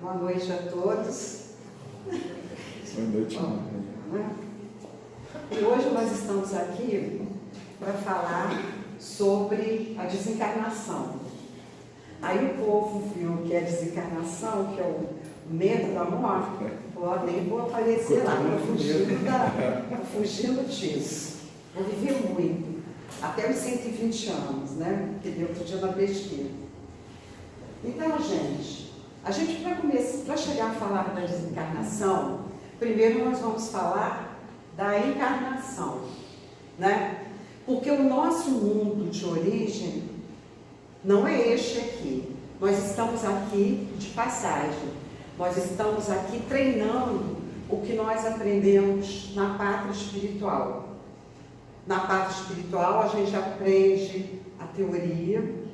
Boa noite a todos. Boa noite. E hoje nós estamos aqui para falar sobre a desencarnação. Aí o povo viu que é desencarnação, que é o medo da morte, nem vou aparecer lá, estou fugindo disso. Vou viver muito, até os 120 anos, né? Que deu outro dia na pesquisa. Então, a gente para chegar a falar da desencarnação, primeiro nós vamos falar da encarnação, né? Porque o nosso mundo de origem não é este aqui. Nós estamos aqui de passagem. Nós estamos aqui treinando o que nós aprendemos na pátria espiritual. Na pátria espiritual a gente aprende a teoria.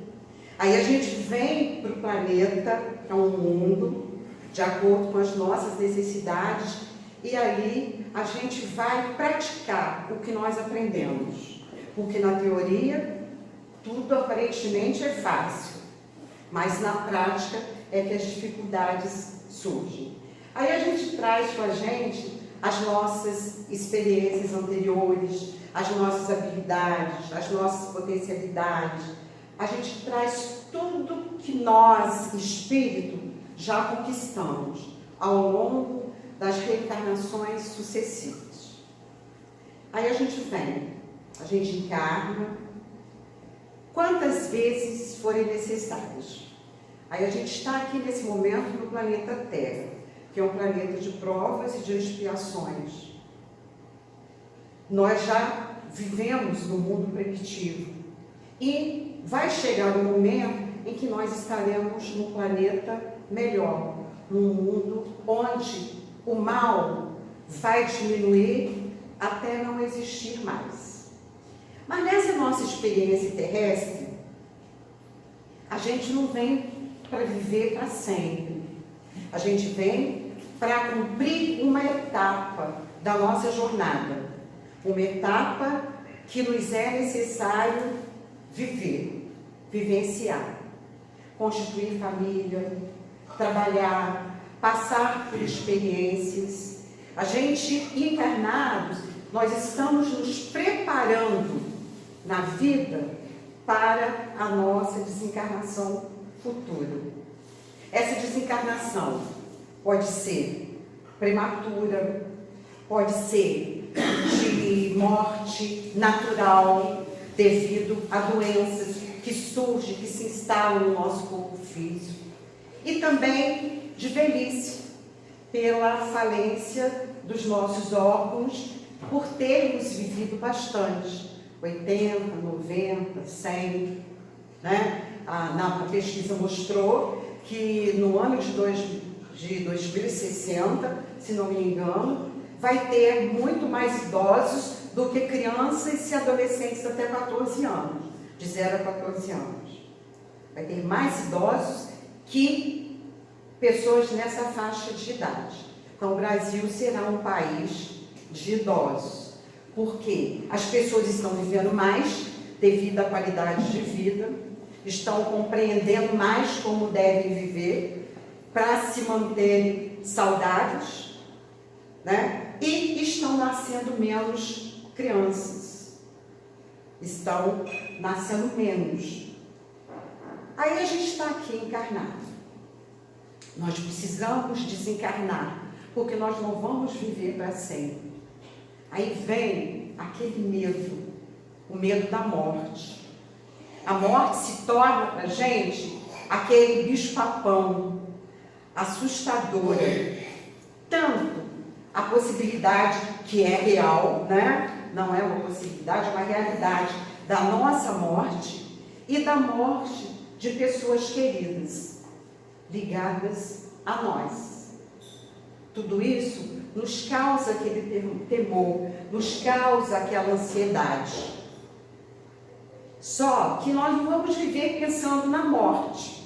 Aí a gente vem para o planeta, que é um mundo, de acordo com as nossas necessidades, e ali a gente vai praticar o que nós aprendemos. Porque na teoria, tudo aparentemente é fácil, mas na prática é que as dificuldades surgem. Aí a gente traz com a gente as nossas experiências anteriores, as nossas habilidades, as nossas potencialidades. A gente traz tudo que nós, espírito, já conquistamos ao longo das reencarnações sucessivas. Aí a gente vem, a gente encarna, quantas vezes forem necessárias. Aí a gente está aqui nesse momento no planeta Terra, que é um planeta de provas e de expiações. Nós já vivemos no mundo primitivo e vai chegar um momento em que nós estaremos num planeta melhor, num mundo onde o mal vai diminuir até não existir mais. Mas nessa nossa experiência terrestre, a gente não vem para viver para sempre. A gente vem para cumprir uma etapa da nossa jornada. Uma etapa que nos é necessário viver, vivenciar. Constituir família, trabalhar, passar por experiências. A gente, encarnados, nós estamos nos preparando na vida para a nossa desencarnação futura. Essa desencarnação pode ser prematura, pode ser de morte natural, devido a doenças que surgem, que se instalam no nosso corpo físico, e também de velhice, pela falência dos nossos órgãos, por termos vivido bastante, 80, 90, 100, né? A pesquisa mostrou que no ano de 2060, se não me engano, vai ter muito mais idosos do que crianças e adolescentes até 14 anos, de 0 a 14 anos. Vai ter mais idosos que pessoas nessa faixa de idade. Então, o Brasil será um país de idosos, porque as pessoas estão vivendo mais devido à qualidade de vida, estão compreendendo mais como devem viver para se manterem saudáveis, né? E estão nascendo menos crianças, estão nascendo menos. Aí a gente está aqui encarnado. Nós precisamos desencarnar, porque nós não vamos viver para sempre. Aí vem aquele medo, o medo da morte. A morte se torna para a gente aquele bicho-papão, assustadora. Tanto a possibilidade que é real, né? Não é uma possibilidade, é uma realidade da nossa morte e da morte de pessoas queridas, ligadas a nós. Tudo isso nos causa aquele temor, nos causa aquela ansiedade. Só que nós não vamos viver pensando na morte,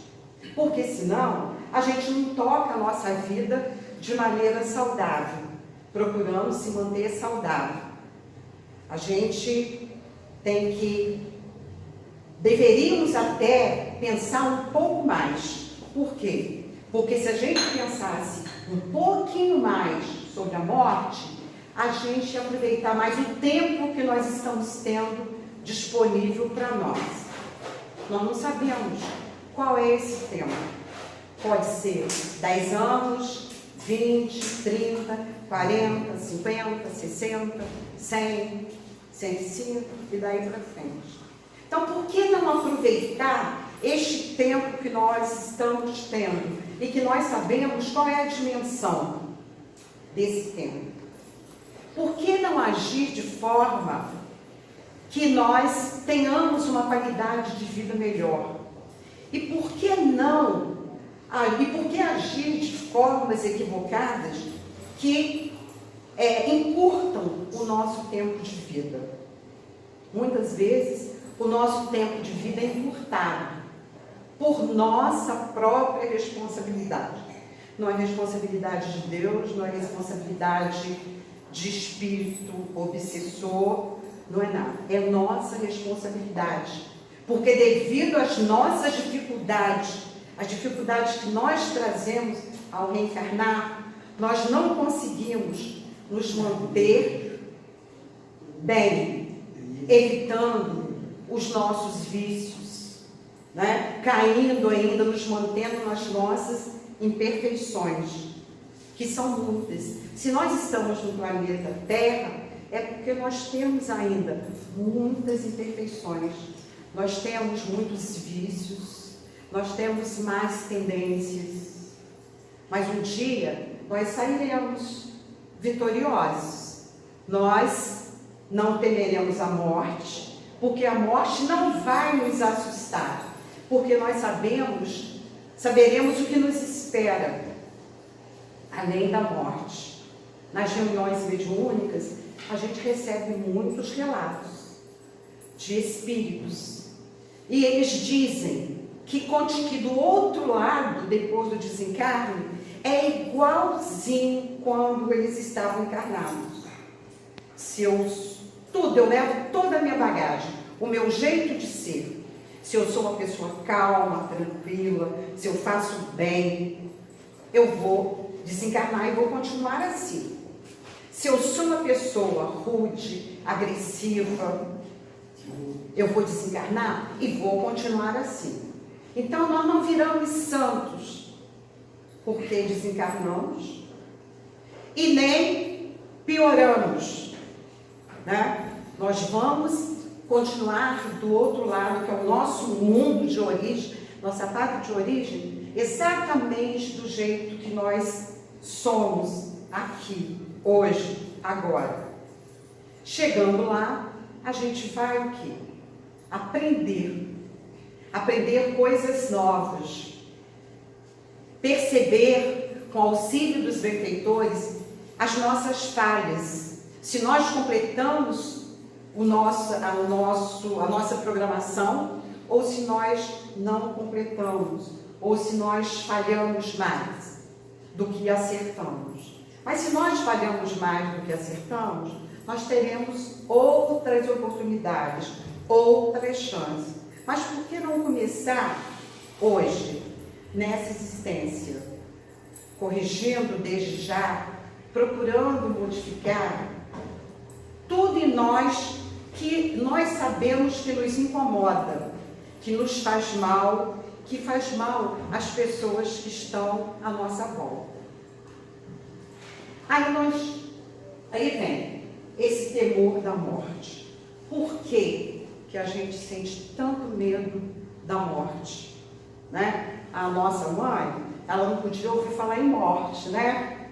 porque senão a gente não toca a nossa vida de maneira saudável, procurando se manter saudável. A gente deveríamos até pensar um pouco mais. Por quê? Porque se a gente pensasse um pouquinho mais sobre a morte, a gente ia aproveitar mais o tempo que nós estamos tendo disponível para nós. Nós não sabemos qual é esse tempo. Pode ser 10 anos, 20, 30, 40, 50, 60, 100, 105 e daí para frente. Então, por que não aproveitar este tempo que nós estamos tendo e que nós sabemos qual é a dimensão desse tempo? Por que não agir de forma que nós tenhamos uma qualidade de vida melhor? E por que não? E por que agir de formas equivocadas que encurtam o nosso tempo de vida? Muitas vezes, o nosso tempo de vida é encurtado por nossa própria responsabilidade. Não é responsabilidade de Deus, não é responsabilidade de espírito obsessor, não é nada. É nossa responsabilidade. Porque devido às nossas dificuldades, as dificuldades que nós trazemos ao reencarnar, nós não conseguimos nos manter bem, evitando os nossos vícios, né? Caindo ainda, nos mantendo nas nossas imperfeições, que são muitas. Se nós estamos no planeta Terra, é porque nós temos ainda muitas imperfeições, nós temos muitos vícios, nós temos más tendências, mas um dia nós sairemos vitoriosos. Nós não temeremos a morte, porque a morte não vai nos assustar, porque nós saberemos o que nos espera além da morte. Nas reuniões mediúnicas, a gente recebe muitos relatos de espíritos, e eles dizem que do outro lado, depois do desencarne, é igualzinho quando eles estavam encarnados. Eu levo toda a minha bagagem, o meu jeito de ser. Se eu sou uma pessoa calma, tranquila, se eu faço bem, eu vou desencarnar e vou continuar assim. Se eu sou uma pessoa rude, agressiva, eu vou desencarnar e vou continuar assim. Então, nós não viramos santos porque desencarnamos e nem pioramos, né? Nós vamos continuar do outro lado, que é o nosso mundo de origem, nossa pátria de origem, exatamente do jeito que nós somos aqui, hoje, agora. Chegando lá, a gente vai o quê? Aprender coisas novas, perceber, com auxílio dos benfeitores, as nossas falhas. Se nós completamos a nossa programação, ou se nós não completamos, ou se nós falhamos mais do que acertamos. Mas se nós falhamos mais do que acertamos, nós teremos outras oportunidades, outras chances. Mas por que não começar hoje, nessa existência, corrigindo desde já, procurando modificar tudo em nós que nós sabemos que nos incomoda, que nos faz mal, que faz mal às pessoas que estão à nossa volta. Aí vem esse temor da morte. Por que a gente sente tanto medo da morte? Né? A nossa mãe, ela não podia ouvir falar em morte, né?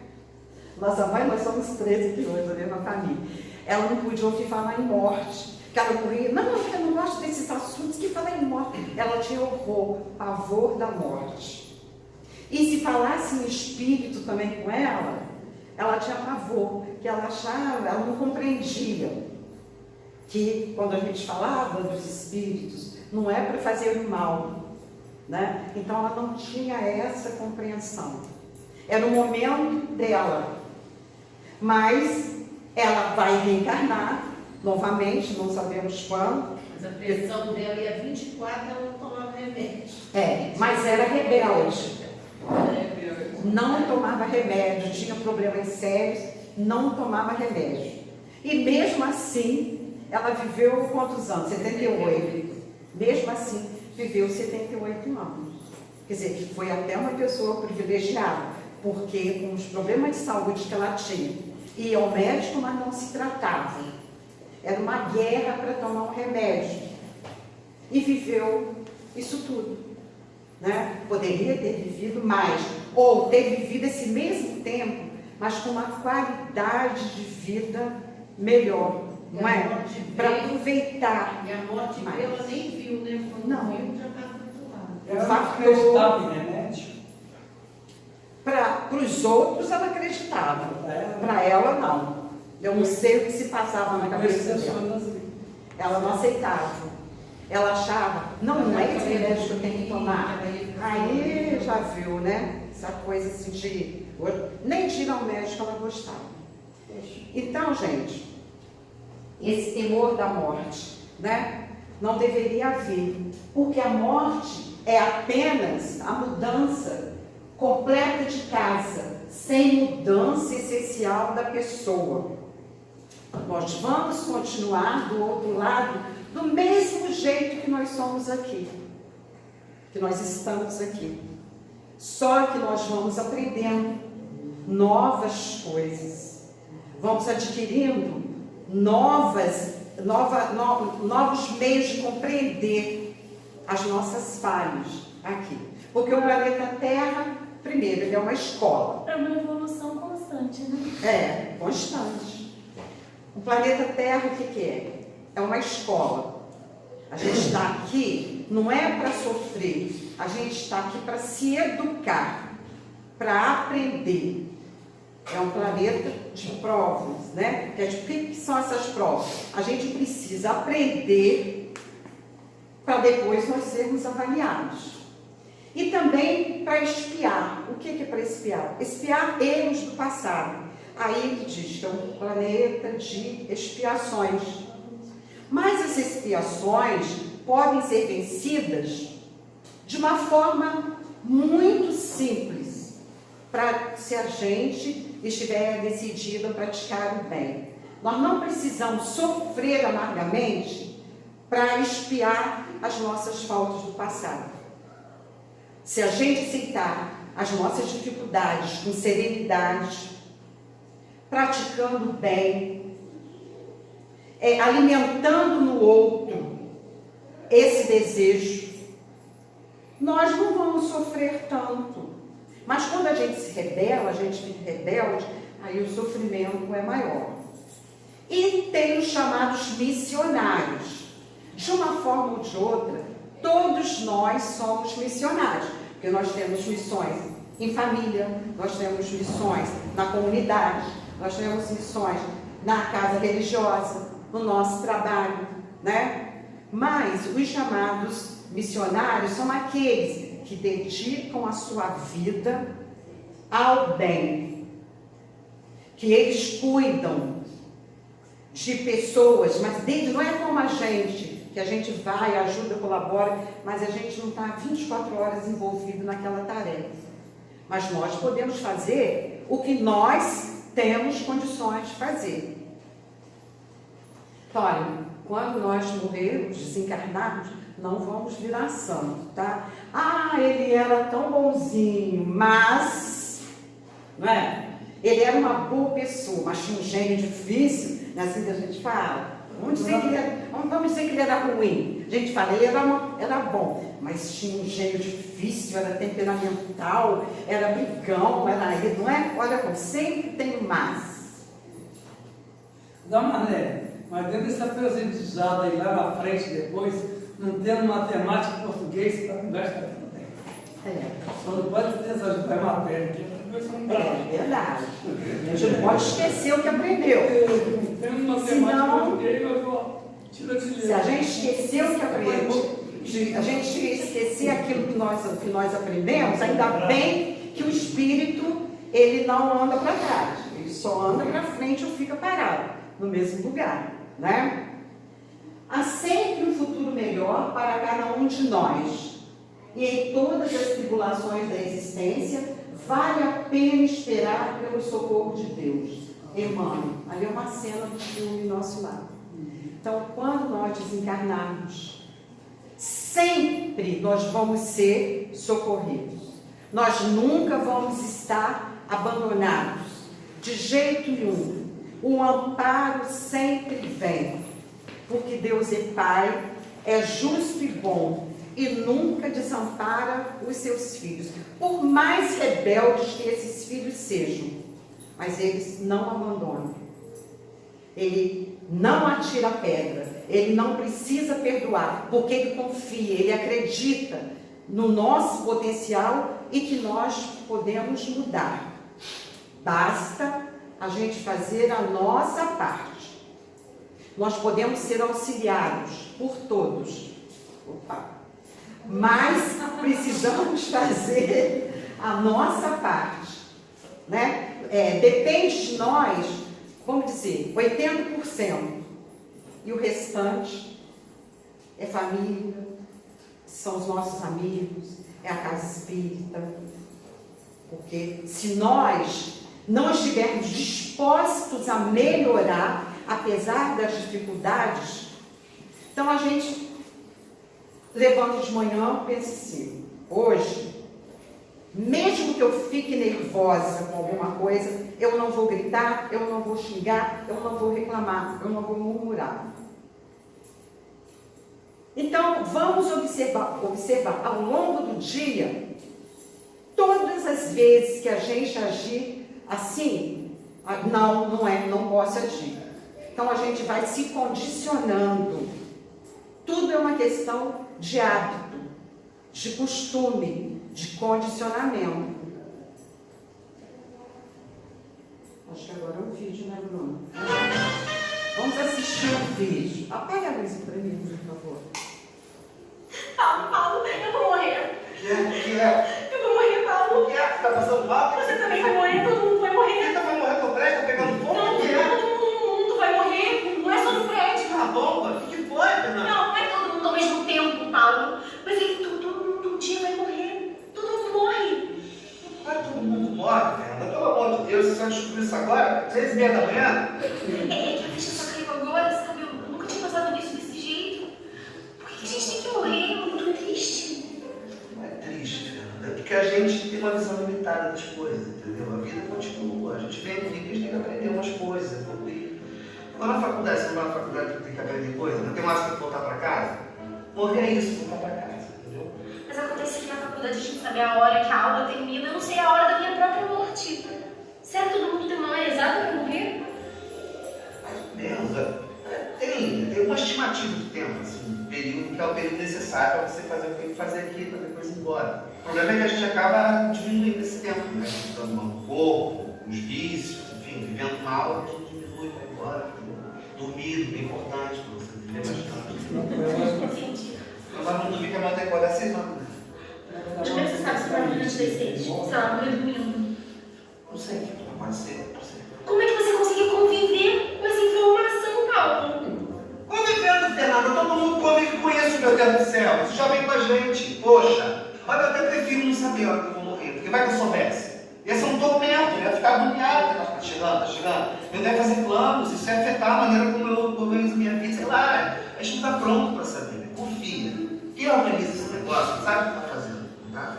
Nossa mãe, nós somos 13 aqui hoje, na mesma família. Ela não podia ouvir falar em morte, que ela morria. Não, eu não gosto desses assuntos que falam em morte. Ela tinha horror, pavor da morte. E se falasse em espírito também com ela tinha pavor, que ela achava, ela não compreendia que quando a gente falava dos espíritos, não é para fazer o mal, né? Então ela não tinha essa compreensão. Era o momento dela, mas ela vai reencarnar novamente, não sabemos quando. Mas a pressão dela ia 24, ela não tomava remédio. Mas era rebelde. Não tomava remédio, tinha problemas sérios, não tomava remédio. E mesmo assim, ela viveu quantos anos? 78. Mesmo assim, viveu 78 anos. Quer dizer, foi até uma pessoa privilegiada, porque com os problemas de saúde que ela tinha, ia ao médico, mas não se tratava. Era uma guerra para tomar um remédio. E viveu isso tudo. Né? Poderia ter vivido mais, ou ter vivido esse mesmo tempo, mas com uma qualidade de vida melhor, não é? Para aproveitar. E a morte mais. ela nem viu, né? Quando Não. viu, já estava do lado. Ela não acreditava em remédio. Para os outros ela acreditava, para ela não. Eu não sei o que se passava na cabeça dela. Ela não aceitava. Ela achava, não é esse remédio que eu tenho que tomar. Aí já viu, né? Essa coisa assim de. Nem de ir ao médico ela gostava. Então, gente, esse temor da morte, né? Não deveria haver. Porque a morte é apenas a mudança completa de casa, sem mudança essencial da pessoa. Nós vamos continuar do outro lado do mesmo jeito que nós somos aqui, que nós estamos aqui. Só que nós vamos aprendendo novas coisas, vamos adquirindo novos meios de compreender as nossas falhas aqui. Porque o planeta Terra, primeiro, ele é uma escola. É uma evolução constante, né? É, constante. O planeta Terra, o que é? É uma escola. A gente está aqui, não é para sofrer, a gente está aqui para se educar, para aprender. É um planeta de provas, né? O que são essas provas? A gente precisa aprender para depois nós sermos avaliados. E também para espiar. O que é para espiar? Espiar erros do passado. Aí ele diz que é um planeta de expiações. Mas as expiações podem ser vencidas de uma forma muito simples, se a gente estiver decidido a praticar o bem. Nós não precisamos sofrer amargamente para expiar as nossas faltas do passado. Se a gente aceitar as nossas dificuldades com serenidade, praticando o bem, alimentando no outro esse desejo, nós não vamos sofrer tanto. Mas quando a gente se rebela, a gente fica rebelde, aí o sofrimento é maior. E tem os chamados missionários. De uma forma ou de outra, todos nós somos missionários, porque nós temos missões em família, nós temos missões na comunidade, nós temos missões na casa religiosa, no nosso trabalho, né? Mas os chamados missionários são aqueles que dedicam a sua vida ao bem, que eles cuidam de pessoas, mas não é como a gente, que a gente vai, ajuda, colabora, mas a gente não está 24 horas envolvido naquela tarefa. Mas nós podemos fazer o que nós temos condições de fazer. Então, olha, quando nós morrermos, desencarnarmos, não vamos virar santo, tá? Ah, ele era tão bonzinho, mas, não é? Ele era uma boa pessoa, mas tinha um gênio difícil, não é assim que a gente fala? Vamos dizer que ele era ruim. A gente fala, ele era bom, mas tinha um gênio difícil, era temperamental, era brigão, era aí, não é? Olha como sempre tem mais. Da maneira, mas dentro dessa presentizada aí lá na frente depois, não tendo matemática e português para conversa não tem. Só não pode ter essas matérias aqui. É verdade. A gente não pode esquecer o que aprendeu. Senão, se a gente esquecer o que aprendeu, a gente esquecer aquilo que nós aprendemos, ainda bem que o espírito, ele não anda para trás, ele só anda para frente ou fica parado no mesmo lugar, né? Há sempre um futuro melhor para cada um de nós. e em todas as tribulações da existência, vale a pena esperar pelo socorro de Deus. Emmanuel, ali é uma cena do filme Nosso Lar. Então, quando nós desencarnarmos, sempre nós vamos ser socorridos. Nós nunca vamos estar abandonados, de jeito nenhum. O amparo sempre vem, porque Deus é Pai, é justo e bom, e nunca desampara os seus filhos, por mais rebeldes que esses filhos sejam, mas eles não abandonam. Ele não atira pedra, ele não precisa perdoar, porque ele confia, ele acredita no nosso potencial e que nós podemos mudar. Basta a gente fazer a nossa parte. Nós podemos ser auxiliados por todos. Mas precisamos fazer a nossa parte, né? Depende de nós, vamos dizer, 80%. E o restante é família, são os nossos amigos, é a casa espírita. Porque se nós não estivermos dispostos a melhorar, apesar das dificuldades, então a gente levanta de manhã e pensa assim, hoje, mesmo que eu fique nervosa com alguma coisa, eu não vou gritar, eu não vou xingar, eu não vou reclamar, eu não vou murmurar. Então, vamos observar ao longo do dia, todas as vezes que a gente agir assim, não posso agir. Então, a gente vai se condicionando. Tudo é uma questão de hábito, de costume, de condicionamento. Acho que agora é um vídeo, né, Bruno? Vamos assistir um vídeo. Apaga a luz para mim, por favor. Paulo, eu vou morrer. Que é? Eu vou morrer, Paulo. O que é? Você tá passando mal? Você também vai morrer, todo mundo vai morrer. Quem tá vai morrer com o prédio? Tá pegando fogo? Não, O que é? todo mundo vai morrer. Não é só no prédio. Tá bom, o que foi, Fernanda? Não é todo mundo ao mesmo tempo, Paulo. Mas todo mundo um dia vai morrer. Todo mundo morre. Vai, todo mundo morre, Fernanda. Pelo amor de Deus, você só descobriu isso agora? 6h30 da manhã? É que a ficha só caiu agora, sabe? Eu nunca tinha passado nisso desse jeito. Por que a gente tem que morrer? É muito triste. Não é triste, Fernanda. É porque a gente tem uma visão limitada das coisas, entendeu? A vida continua. A gente vem aqui, a gente tem que aprender umas coisas, evoluir. Agora na faculdade, você não vai na faculdade tem que aprender coisa, não tem mais que voltar para casa? Morrer é isso, voltar para casa, entendeu? Mas acontece que na faculdade a gente sabe a hora que a aula termina, eu não sei a hora da minha própria morte. Será que todo mundo tem uma hora exata para morrer? Tem uma estimativa de tempo, assim, um período que é o período necessário para você fazer o que tem que fazer aqui para depois ir embora. O problema é que a gente acaba diminuindo esse tempo, né? Dando o corpo, os vícios, enfim, vivendo mal, a gente diminui, vai embora. Dormir é importante para você viver bastante. Entendi. Mas não dormir que é mais acordar 6 horas. Mas como é que você sabe se provavelmente das 6? Sei lá, no meio do domingo. Não sei, pode ser, não sei. Como é que você conseguiu conviver com essa informação, Paulo? Convivendo, Fernanda, todo mundo convive com isso, meu Deus do céu. Isso já vem com a gente. Poxa, olha, eu até prefiro não saber a hora que eu vou morrer, porque vai que eu soubesse. Ia ser um tormento, ia ficar agoniado, tá chegando. Eu devo fazer planos, isso ia afetar a maneira como eu organizo minha vida, sei lá. A gente não está pronto para saber, confia. Quem organiza esse negócio, sabe o que está fazendo, tá?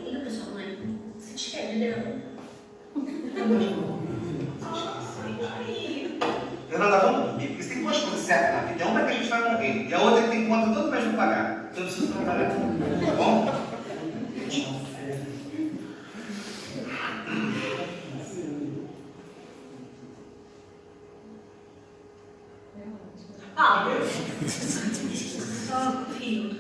Liga pra sua mãe. Se despede dela. Fernanda, vamos dormir, porque tem duas coisas certas na vida. Uma é que a gente vai morrer, e a outra é que tem conta todo mês para pagar. Então eu preciso trabalhar, tá bom? Paulo. Oh, filho.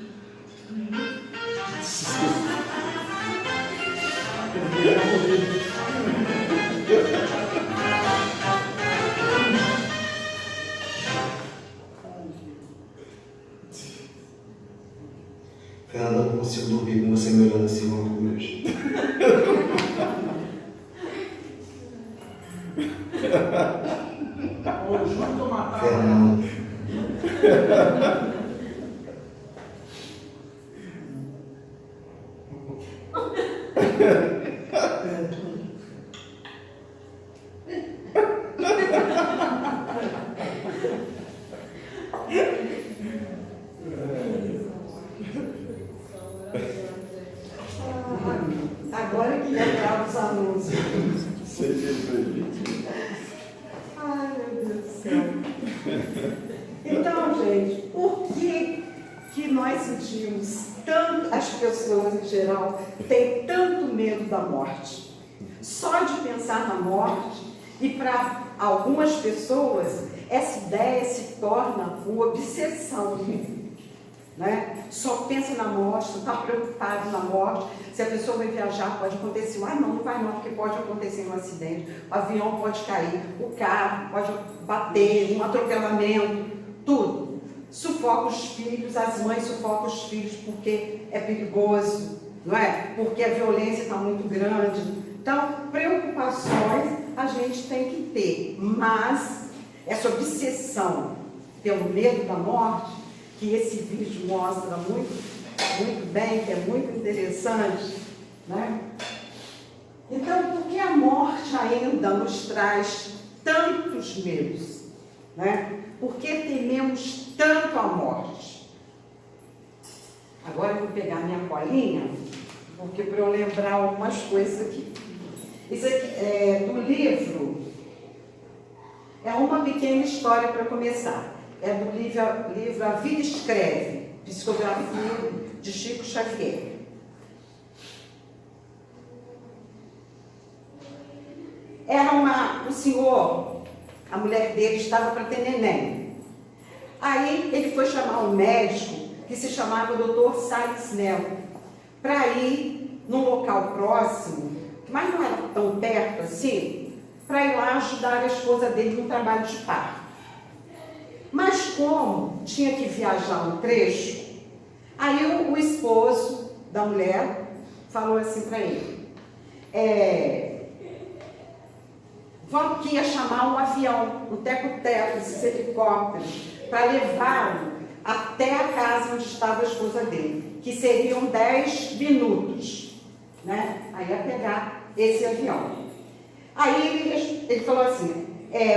Fernanda, eu não consigo dormir com você me olhando assim, uma cruz. Ou junto ou matar. Fernanda. Agora que entrar os anúncios. Seja feliz. Ai, meu Deus do céu. Então, gente, por que nós sentimos tanto, as pessoas em geral, têm tanto medo da morte? Só de pensar na morte, e para algumas pessoas, essa ideia se torna uma obsessão, né? Só pensa na morte, só está preocupado na morte. Se a pessoa vai viajar, pode acontecer. Ah, não vai não, porque pode acontecer um acidente. O avião pode cair, o carro pode bater, um atropelamento, tudo. Sufoca os filhos, as mães sufocam os filhos porque é perigoso, não é? Porque a violência está muito grande. Então, preocupações a gente tem que ter, mas essa obsessão pelo medo da morte, que esse vídeo mostra muito bem, que é muito interessante, né? Então, por que a morte ainda nos traz tantos medos, né? Por que tememos tanto a morte? Agora eu vou pegar minha colinha, porque para eu lembrar algumas coisas aqui. Isso aqui é do livro, é uma pequena história para começar. É do livro A Vida Escreve, Psicografia de Chico Xavier. Era o senhor, a mulher dele estava para ter neném. Aí ele foi chamar um médico que se chamava Dr. Salles Nelo, para ir num local próximo, mas não era tão perto assim, para ir lá ajudar a esposa dele no trabalho de parto. Mas como tinha que viajar um trecho, aí o esposo da mulher falou assim para ele, vamos que ia chamar um avião, um teco-teco, esses helicópteros, para levá-lo até a casa onde estava a esposa dele, que seriam 10 minutos, né? Aí ia pegar esse avião. Aí ele falou assim,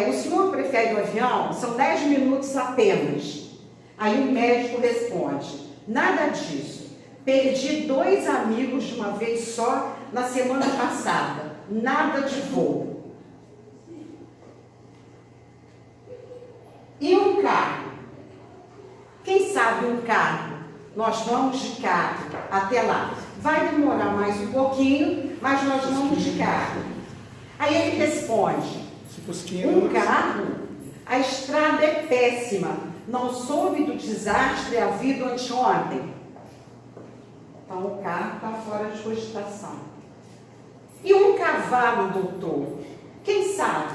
o senhor prefere o avião? São 10 minutos apenas. Aí o médico responde, nada disso. Perdi 2 amigos de uma vez só na semana passada. Nada de voo. E um carro? Quem sabe um carro? Nós vamos de carro até lá. Vai demorar mais um pouquinho, mas nós vamos de carro. Aí ele responde, um carro? A estrada é péssima. Não soube do desastre havido anteontem. Então o carro está fora de cogitação. E um cavalo, doutor? Quem sabe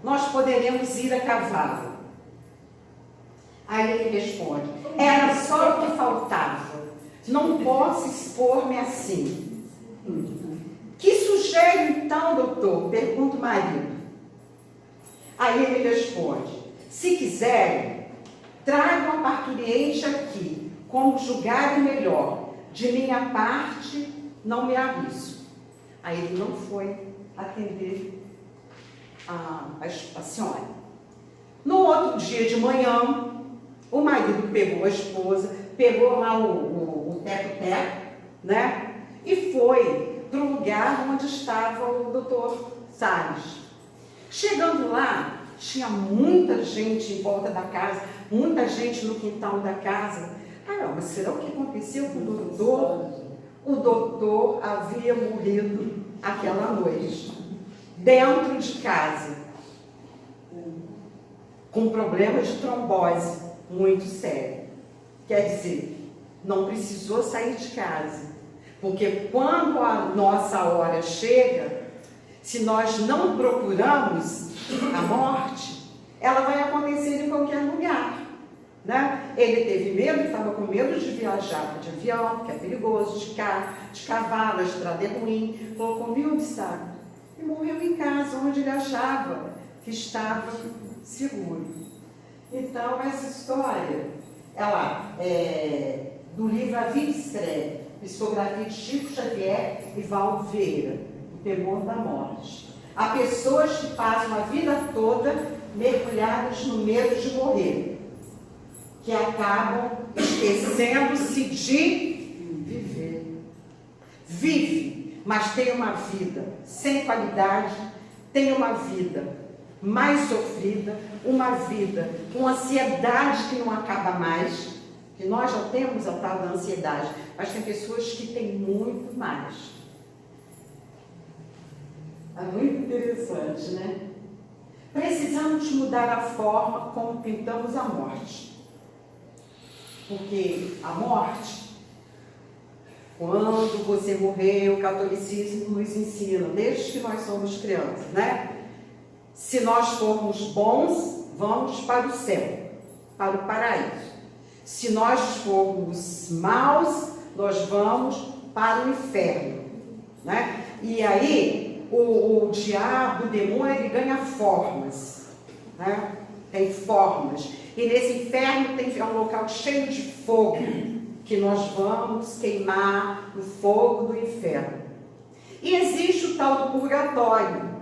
nós poderemos ir a cavalo? Aí ele responde, era só o que faltava. Não posso expor-me assim. Que sugere então, doutor? Pergunta o marido. Aí ele responde, se quiserem, tragam a parturiente aqui, como julgarem melhor. De minha parte, não me arrisco. Aí ele não foi atender a senhora. No outro dia de manhã, o marido pegou a esposa, pegou lá o teco-teco, né? E foi para o lugar onde estava o doutor Salles. Chegando lá, tinha muita gente em volta da casa, muita gente no quintal da casa. Mas será o que aconteceu com o doutor? O doutor havia morrido aquela noite, dentro de casa, com problema de trombose muito sério. Quer dizer, não precisou sair de casa, porque quando a nossa hora chega, se nós não procuramos a morte, ela vai acontecer em qualquer lugar, né? Ele teve medo, estava com medo de viajar de avião, que é perigoso, de carro, de cavalo, a estrada é ruim, colocou 1000 obstáculos e morreu em casa, onde ele achava que estava seguro. Então, essa história, ela é do livro A Vida Escreve, Psicografia de Chico Xavier e Valdo Vieira, O Temor da Morte. Há pessoas que passam a vida toda mergulhadas no medo de morrer. que acabam esquecendo-se de viver. Vive, mas tem uma vida sem qualidade, tem uma vida mais sofrida, uma vida com ansiedade que não acaba mais, que nós já temos a tal da ansiedade, mas tem pessoas que têm muito mais. É muito interessante, né? Precisamos mudar a forma como pintamos a morte. Porque a morte, quando você morrer, o catolicismo nos ensina, desde que nós somos crianças, né? Se nós formos bons, vamos para o céu, para o paraíso. Se nós formos maus, nós vamos para o inferno, né? E aí, o diabo, o demônio, ele ganha formas, né? Tem formas. E nesse inferno é um local cheio de fogo, que nós vamos queimar no fogo do inferno. E existe o tal do purgatório,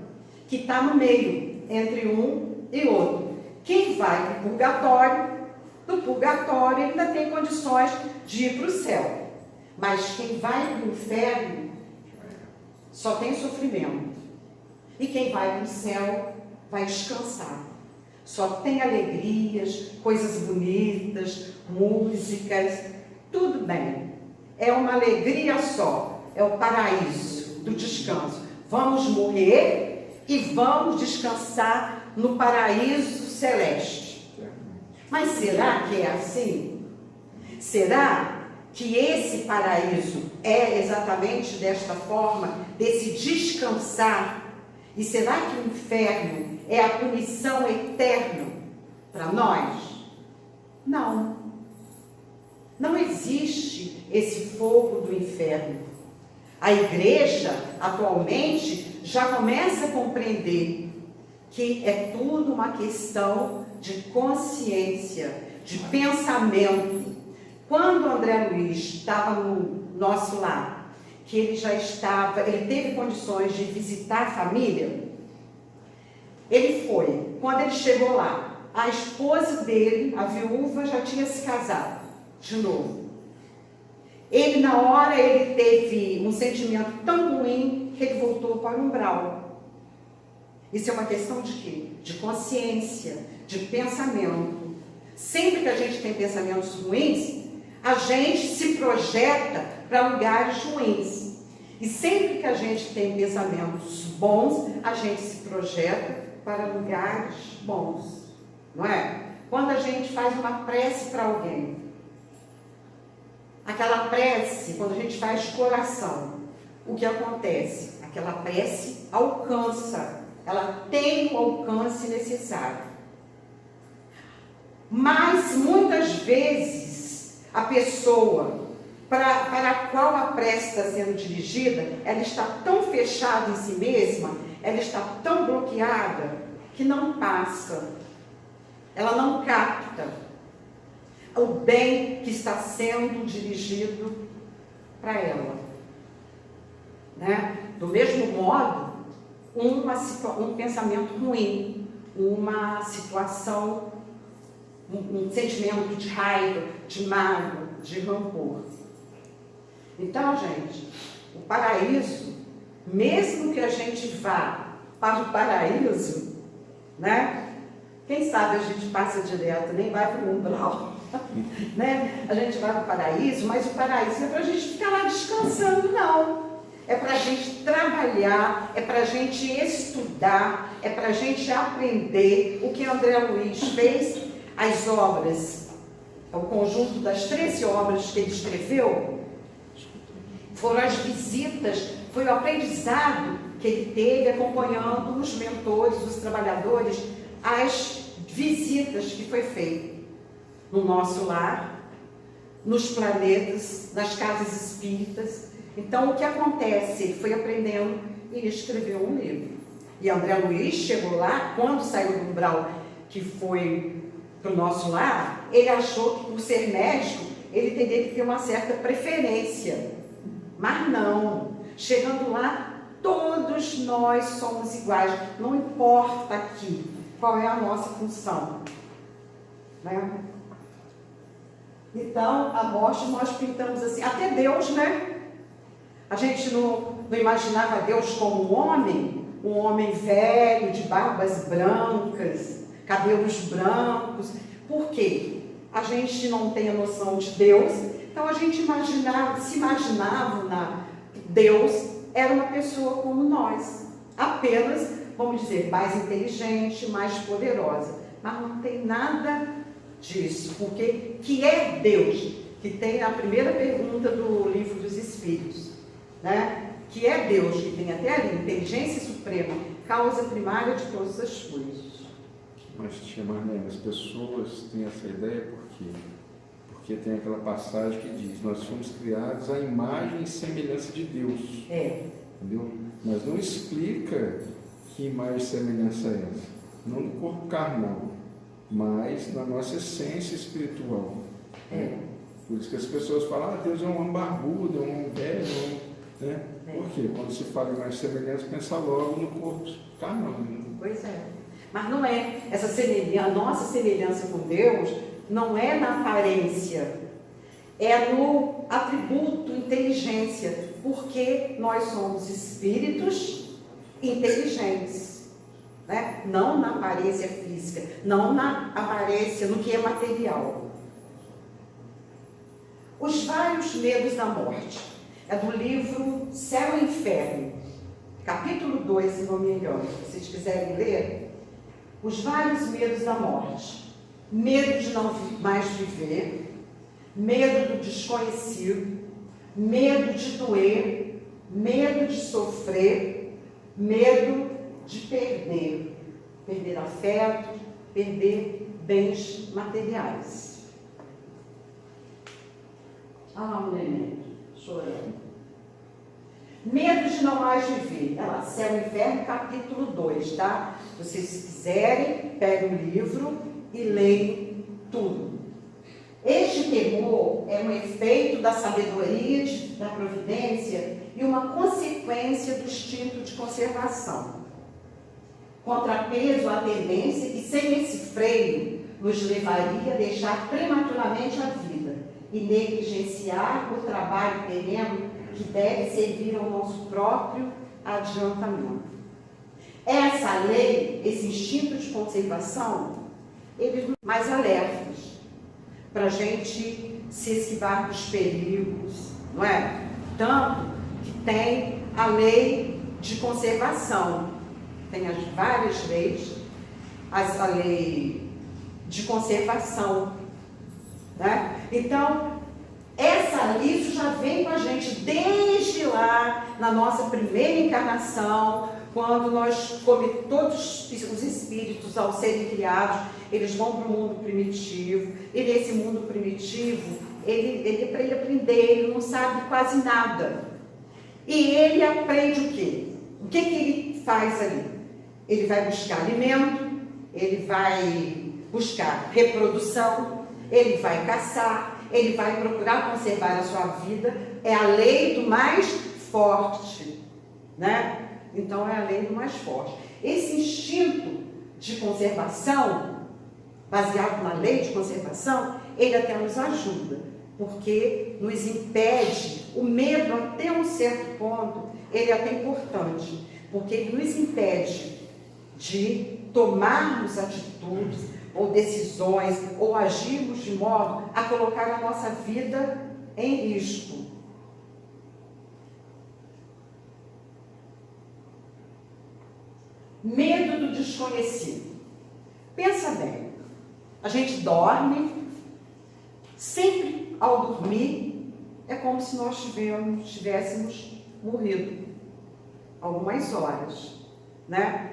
que está no meio, entre um e outro. Quem vai para o purgatório, do purgatório ainda tem condições de ir para o céu. Mas quem vai para o inferno, só tem sofrimento. E quem vai para o céu, vai descansar. Só tem alegrias, coisas bonitas, músicas, tudo bem. É uma alegria só, é o paraíso do descanso. Vamos morrer e vamos descansar no paraíso celeste. Mas será que é assim? Será que esse paraíso é exatamente desta forma, desse descansar? E será que o inferno é a punição eterna para nós? Não. Não existe esse fogo do inferno. A igreja, atualmente, já começa a compreender que é tudo uma questão de consciência, de pensamento. Quando o André Luiz estava no nosso lar, que ele teve condições de visitar a família, ele foi. Quando ele chegou lá, a esposa dele, a viúva, já tinha se casado de novo. Ele, na hora, ele teve um sentimento tão ruim que ele voltou para o umbral. Isso é uma questão de quê? De consciência, de pensamento. Sempre que a gente tem pensamentos ruins, a gente se projeta para lugares ruins. E sempre que a gente tem pensamentos bons, a gente se projeta para lugares bons. Não é? Quando a gente faz uma prece para alguém, aquela prece, quando a gente faz de coração, o que acontece? Aquela prece alcança, ela tem o alcance necessário. Mas muitas vezes a pessoa para a qual a prece está sendo dirigida, ela está tão fechada em si mesma, ela está tão bloqueada, que não passa, ela não capta o bem que está sendo dirigido para ela. Né? Do mesmo modo, um pensamento ruim, uma situação, um sentimento de raiva, de mágoa, de rancor. Então, gente, o paraíso, mesmo que a gente vá para o paraíso, né? Quem sabe a gente passa direto, nem vai para o umbral, né? A gente vai para o paraíso, mas o paraíso não é para a gente ficar lá descansando, não. É para a gente trabalhar, é para a gente estudar, é para a gente aprender. O que André Luiz fez, as obras, o conjunto das 13 obras que ele escreveu, foram as visitas, foi o aprendizado que ele teve acompanhando os mentores, os trabalhadores, as visitas que foi feito no nosso lar, nos planetas, nas casas espíritas. Então, o que acontece? Ele foi aprendendo e escreveu um livro. E André Luiz chegou lá, quando saiu do umbral, que foi para o nosso lar, ele achou que, por ser médico, ele teria que ter uma certa preferência. Mas não, chegando lá, todos nós somos iguais, não importa aqui qual é a nossa função. Né? Então, a morte nós pintamos assim, até Deus, né? A gente não imaginava Deus como um homem velho, de barbas brancas, cabelos brancos. Por quê? A gente não tem a noção de Deus, então a gente se imaginava Deus era uma pessoa como nós, apenas, vamos dizer, mais inteligente, mais poderosa. Mas não tem nada disso, porque que é Deus? Que tem a primeira pergunta do Livro dos Espíritos, né? Que é Deus, que tem até ali, inteligência suprema, causa primária de todas as coisas. Mas, tia Marlene, as pessoas têm essa ideia por quê? Porque tem aquela passagem que diz, nós fomos criados à imagem e semelhança de Deus. Entendeu? Mas não explica que imagem e semelhança é essa. Não no corpo carnal, mas na nossa essência espiritual. Por isso que as pessoas falam, Deus é um homem barbudo, é um homem velho, né? Por quê? Quando se fala em imagem e semelhança, pensa logo no corpo carnal. Né? Pois é. Mas não é. Essa semelhança, a nossa semelhança com Deus não é na aparência, é no atributo inteligência, porque nós somos espíritos inteligentes, né? Não na aparência física, não na aparência, no que é material. Os vários medos da morte, é do livro Céu e Inferno, capítulo 2, se não me engano, se vocês quiserem ler. Os vários medos da morte. Medo de não mais viver, medo do desconhecido, medo de doer, medo de sofrer, medo de perder afeto, perder bens materiais. Um neném chorando. Medo de não mais viver. É lá, Céu e Inferno, capítulo 2, tá? Se vocês quiserem, peguem o livro e leiam tudo. Este temor é um efeito da sabedoria, da providência e uma consequência do instinto de conservação. Contrapeso à tendência que, sem esse freio, nos levaria a deixar prematuramente a vida e negligenciar o trabalho terreno que deve servir ao nosso próprio adiantamento. Essa lei, esse instinto de conservação, eles nos mais alertas para a gente se esquivar dos perigos, não é? Tanto que tem a lei de conservação, tem as várias leis, a lei de conservação, né? Então, isso já vem com a gente desde lá, na nossa primeira encarnação, quando todos os espíritos, ao serem criados, eles vão para o mundo primitivo, e nesse mundo primitivo, ele para ele aprender, ele não sabe quase nada. E ele aprende o quê? O que ele faz ali? Ele vai buscar alimento, ele vai buscar reprodução, ele vai caçar, ele vai procurar conservar a sua vida. É a lei do mais forte, né? Então é a lei do mais forte. Esse instinto de conservação, baseado na lei de conservação, ele até nos ajuda, porque nos impede, o medo até um certo ponto, ele é até importante, porque ele nos impede de tomarmos atitudes ou decisões, ou agirmos de modo a colocar a nossa vida em risco. Medo do desconhecido. Pensa bem, a gente dorme, sempre ao dormir, é como se nós tivéssemos morrido algumas horas, né?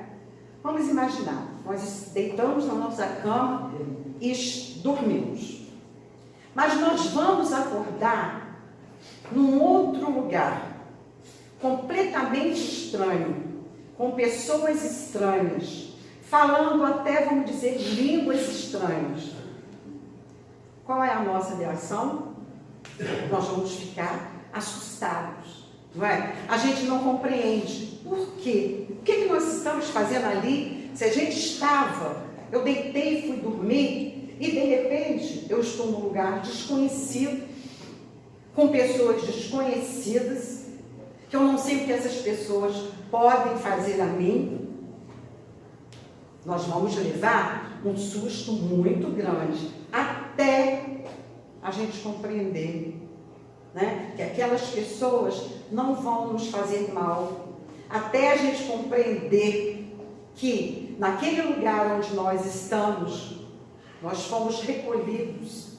Vamos imaginar, nós deitamos na nossa cama e dormimos. Mas nós vamos acordar num outro lugar, completamente estranho, com pessoas estranhas, falando até, vamos dizer, línguas estranhas. Qual é a nossa reação? Nós vamos ficar assustados, não é? A gente não compreende. Por quê? O que nós estamos fazendo ali? Se a gente estava, eu deitei e fui dormir, E de repente eu estou num lugar desconhecido, com pessoas desconhecidas, que eu não sei o que essas pessoas podem fazer a mim. Nós vamos levar um susto muito grande, até a gente compreender, né, que aquelas pessoas não vão nos fazer mal, até a gente compreender que naquele lugar onde nós estamos, nós fomos recolhidos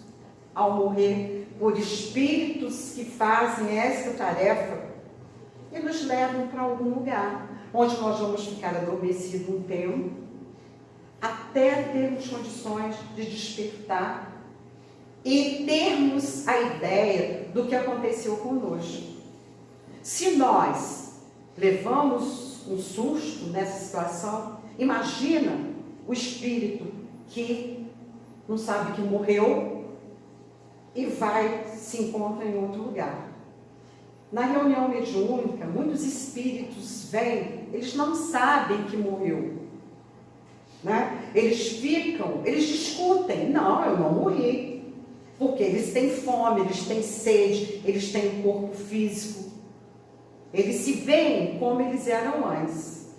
ao morrer por espíritos que fazem essa tarefa e nos levam para algum lugar, onde nós vamos ficar adormecidos um tempo, até termos condições de despertar e termos a ideia do que aconteceu conosco. Se nós levamos um susto nessa situação, imagina o espírito que não sabe que morreu e se encontra em outro lugar. Na reunião mediúnica, muitos espíritos vêm, eles não sabem que morreu, né? Eles discutem, não, eu não morri, porque eles têm fome, eles têm sede, eles têm um corpo físico, eles se veem como eles eram antes,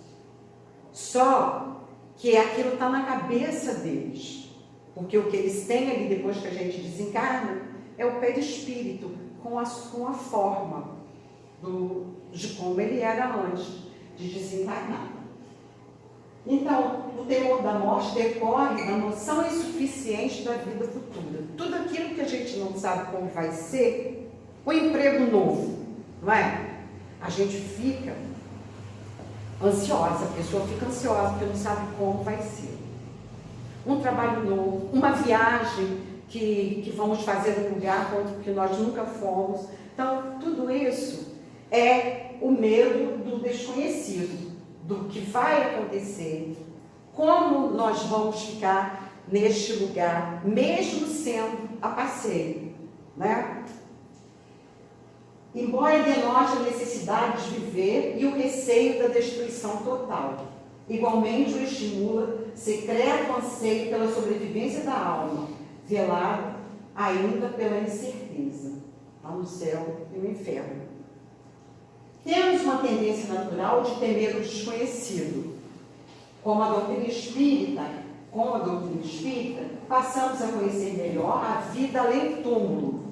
só que aquilo está na cabeça deles, porque o que eles têm ali depois que a gente desencarna é o perispírito com a forma de como ele era antes de desencarnar. Então, o temor da morte decorre da noção insuficiente da vida futura. Tudo aquilo que a gente não sabe como vai ser, o emprego novo, não é? A gente fica ansiosa, a pessoa fica ansiosa porque não sabe como vai ser. Um trabalho novo, uma viagem que vamos fazer num lugar que nós nunca fomos. Então, tudo isso é o medo do desconhecido, do que vai acontecer, como nós vamos ficar neste lugar, mesmo sendo a passeio, né? Embora denote a necessidade de viver e o receio da destruição total, igualmente o estimula secreto anseio pela sobrevivência da alma, velado ainda pela incerteza, lá no céu e no inferno. Temos uma tendência natural de temer o desconhecido. Com a doutrina espírita, passamos a conhecer melhor a vida além do túmulo.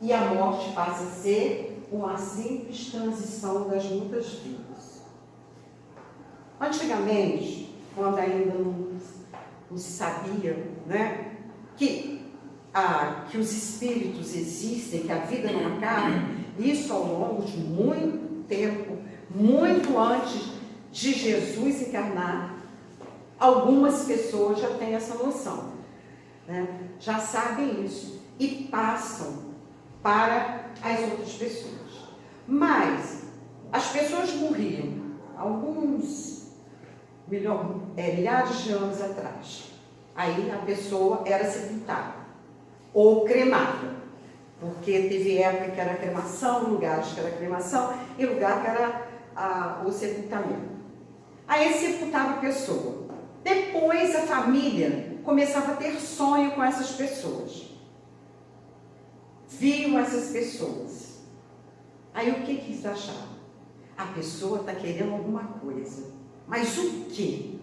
E a morte passa a ser uma simples transição das muitas vidas. Antigamente, quando ainda não se sabia, né, que os espíritos existem, que a vida não acaba, isso ao longo de muito tempo, muito antes de Jesus encarnar, algumas pessoas já têm essa noção, né? Já sabem isso e passam para as outras pessoas. Mas as pessoas morriam alguns milhares de anos atrás. Aí a pessoa era sepultada ou cremada, porque teve época que era cremação, lugares que era cremação e lugar que era o sepultamento. Aí sepultava a pessoa. Depois a família começava a ter sonho com essas pessoas. Viam essas pessoas. Aí o que eles achavam? A pessoa está querendo alguma coisa. Mas o quê?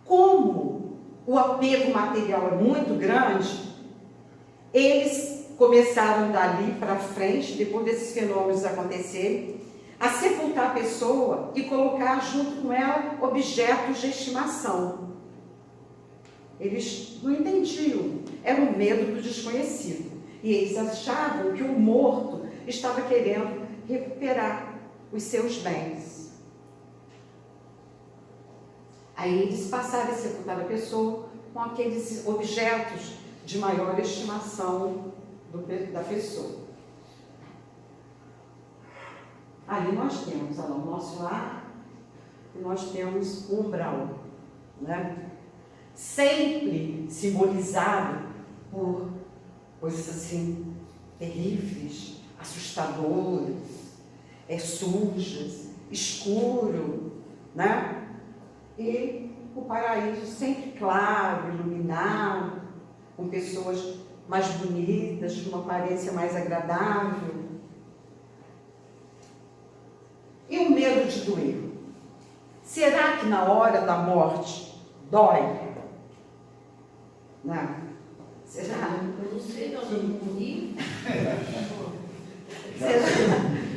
Como o apego material é muito grande, eles começaram dali para frente, depois desses fenômenos acontecerem, a sepultar a pessoa e colocar junto com ela objetos de estimação. Eles não entendiam, era o medo do desconhecido. E eles achavam que o morto estava querendo recuperar os seus bens. Aí eles passaram a sepultar a pessoa com aqueles objetos de maior estimação da pessoa. Ali nós temos o nosso lar e nós temos o umbral, né? Sempre simbolizado por coisas assim terríveis, assustadoras, sujas, escuro, né? E o paraíso sempre claro, iluminado, com pessoas mais bonitas, com uma aparência mais agradável. E o medo de doer? Será que na hora da morte dói? Não. Será? Eu não sei, não, eu não morri. Será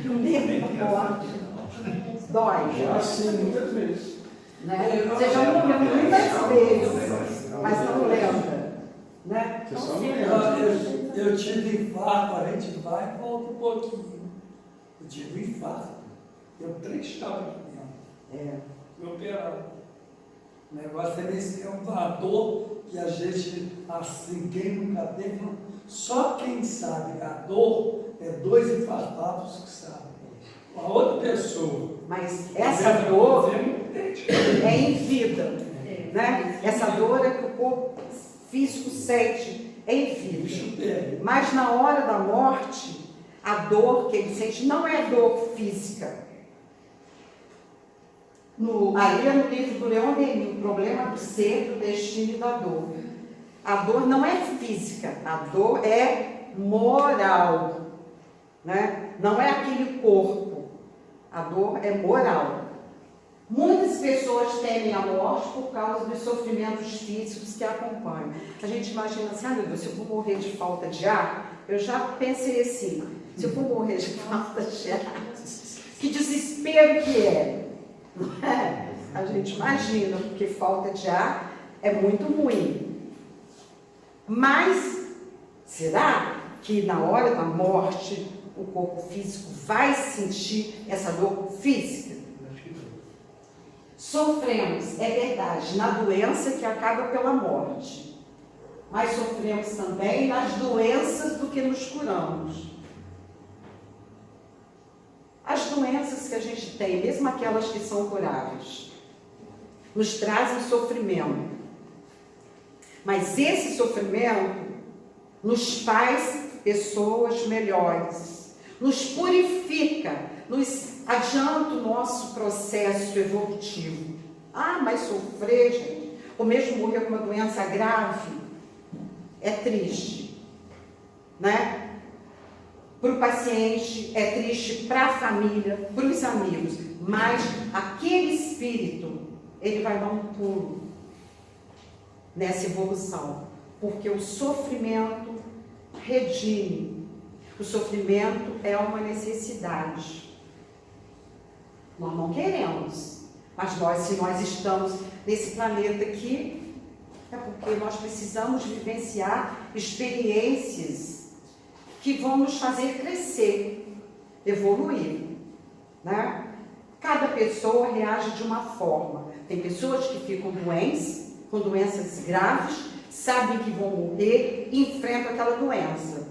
que o medo da morte dói? Já sim, muitas vezes. Né? Você já morreu muitas vezes, mas não lembra. Né? Você só não lembra. Eu tive infarto, a gente vai e volta um pouquinho. Eu tive um infarto. Eu 3 chaves aqui dentro. Me operaram. O negócio é vencer uma dor que a gente, assim, quem nunca teve, não. Só quem sabe a dor é 2 infartados que sabem. A outra pessoa. Mas essa dor é em vida. Né? Essa dor é que o corpo físico sente em vida. Mas na hora da morte, a dor que ele sente não é dor física. Ali no livro do Leon Denis, o problema do ser, do destino e da dor. A dor não é física, a dor é moral. Né? Não é aquele corpo. A dor é moral. Muitas pessoas temem a morte por causa dos sofrimentos físicos que a acompanham. A gente imagina assim, meu Deus, se eu for morrer de falta de ar, eu já pensei assim, se eu for morrer de falta de ar, que desespero que é. Não é? A gente imagina, porque falta de ar é muito ruim. Mas, será que na hora da morte o corpo físico vai sentir essa dor física? Sofremos, é verdade, na doença que acaba pela morte, mas sofremos também nas doenças do que nos curamos. As doenças que a gente tem, mesmo aquelas que são curáveis, nos trazem sofrimento. Mas esse sofrimento nos faz pessoas melhores, nos purifica, nos adianta o nosso processo evolutivo. Ah, mas sofrer, gente, ou mesmo morrer com uma doença grave, é triste, né? Para o paciente, é triste para a família, para os amigos, mas aquele espírito, ele vai dar um pulo nessa evolução, porque o sofrimento redime, o sofrimento é uma necessidade. Nós não queremos, mas se nós estamos nesse planeta aqui, é porque nós precisamos vivenciar experiências que vão nos fazer crescer, evoluir, né? Cada pessoa reage de uma forma. Tem pessoas que ficam doentes, com doenças graves, sabem que vão morrer e enfrentam aquela doença,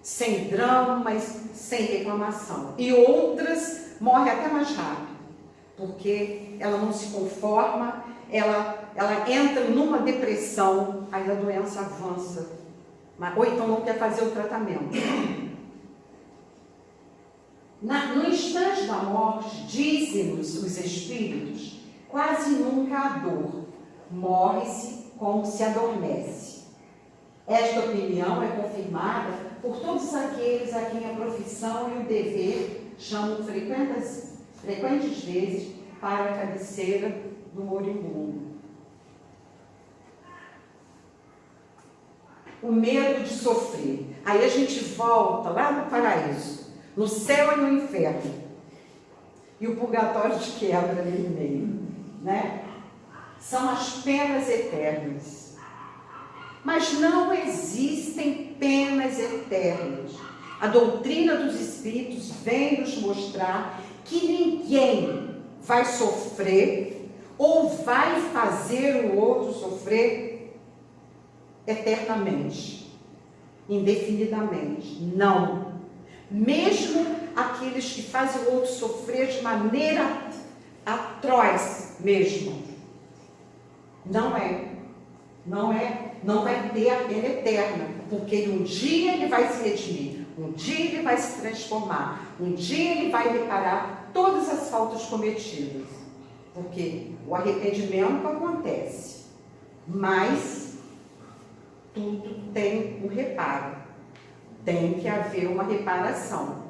sem dramas, sem reclamação. E outras morrem até mais rápido, porque ela não se conforma, ela entra numa depressão, aí a doença avança. Ou então não quer fazer o tratamento. No instante da morte, dizem-nos os espíritos, quase nunca há dor, morre-se como se adormece. Esta opinião é confirmada por todos aqueles a quem a profissão e o dever chamam frequentes vezes para a cabeceira do moribundo. O medo de sofrer. Aí a gente volta lá no paraíso, no céu e no inferno. E o purgatório de quebra ali no meio, né? São as penas eternas. Mas não existem penas eternas. A doutrina dos espíritos vem nos mostrar que ninguém vai sofrer ou vai fazer o outro sofrer eternamente, indefinidamente. Não. Mesmo aqueles que fazem o outro sofrer de maneira atroz mesmo. Não vai ter a pena eterna, porque um dia ele vai se redimir, um dia ele vai se transformar, um dia ele vai reparar todas as faltas cometidas, porque o arrependimento acontece, mas tudo tem um reparo. Tem que haver uma reparação.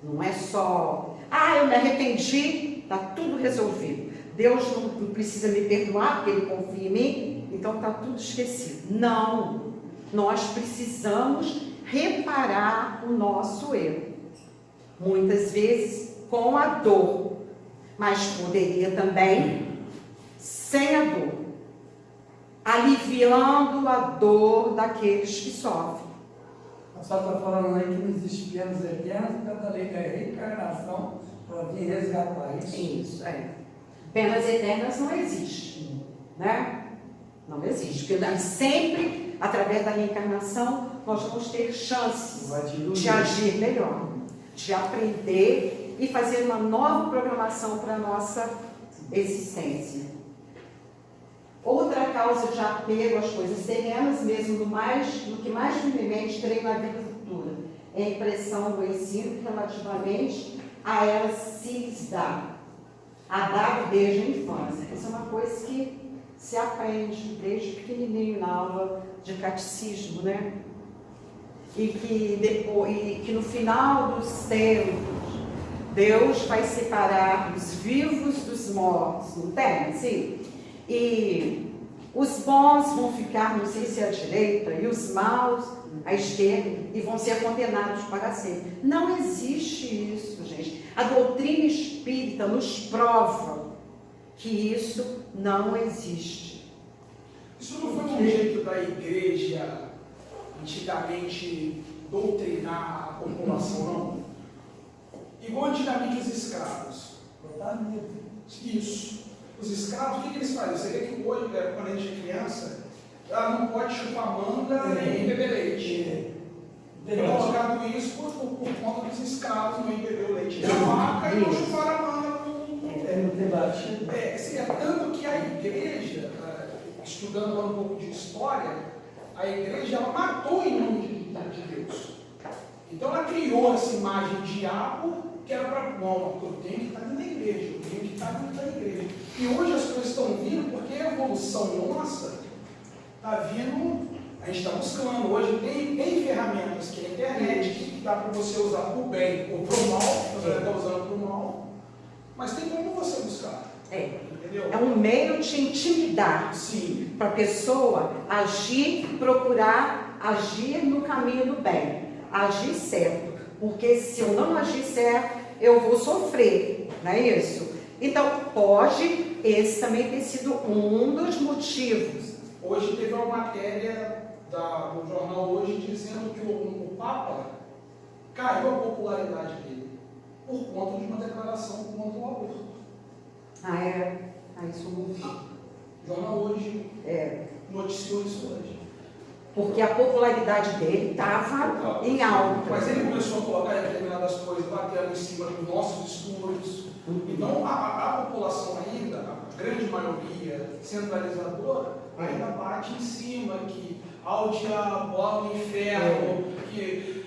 Não é só, eu me arrependi, está tudo resolvido. Deus não precisa me perdoar porque Ele confia em mim, então está tudo esquecido. Não, nós precisamos reparar o nosso erro. Muitas vezes com a dor, mas poderia também sem a dor, aliviando a dor daqueles que sofrem. A senhora está falando aí que não existe penas eternas, cada lei da reencarnação para vir resgatar isso. Isso, Penas eternas não existem, né? Não existe, porque sempre, através da reencarnação, nós vamos ter chance de agir melhor, de aprender e fazer uma nova programação para a nossa existência. Outra causa de apego às coisas terrenas, mesmo no que mais firmemente creio na vida futura, é a impressão do ensino que relativamente a elas se lhes dá, a dar desde a infância. Isso é uma coisa que se aprende desde pequenininho na aula de catecismo, né? E que no final dos tempos, Deus vai separar os vivos dos mortos, não tem? Assim? E os bons vão ficar, não sei se é à direita, e os maus à esquerda, e vão ser condenados para sempre. Não existe isso, gente. A doutrina espírita nos prova que isso não existe. Isso não foi um jeito da igreja antigamente doutrinar a população, não? Igual antigamente os escravos. Isso. Os escravos, o que eles faziam? Você vê que hoje, quando a gente é criança, ela não pode chupar manga nem beber leite. Foi colocado isso por conta dos escravos não beber o leite da vaca e não chupar a manga no debate. Tanto que a igreja, estudando lá um pouco de história, a igreja ela matou em nome de Deus. Então ela criou essa imagem de diabo que era para bom, eu tenho que estar dentro da igreja, eu tenho que estar dentro da igreja. E hoje as coisas estão vindo porque a evolução nossa está vindo, a gente está buscando. Hoje tem ferramentas que é a internet, que dá para você usar para o bem ou para o mal, você está usando para o mal, mas tem como você buscar. Entendeu? É um meio de intimidar para a pessoa agir, procurar agir no caminho do bem, agir certo. Porque se eu não agir certo, eu vou sofrer, não é isso? Então, pode esse também ter sido um dos motivos. Hoje teve uma matéria no jornal hoje dizendo que o Papa caiu a popularidade dele por conta de uma declaração contra o aborto. Isso eu não vi. O jornal hoje noticiou isso hoje. Porque a popularidade dele estava em alta. Mas ele começou a colocar determinadas coisas, batendo em cima dos nossos estudos. Então, a população ainda, a grande maioria centralizadora, ainda bate em cima que ao diabo, ao inferno, que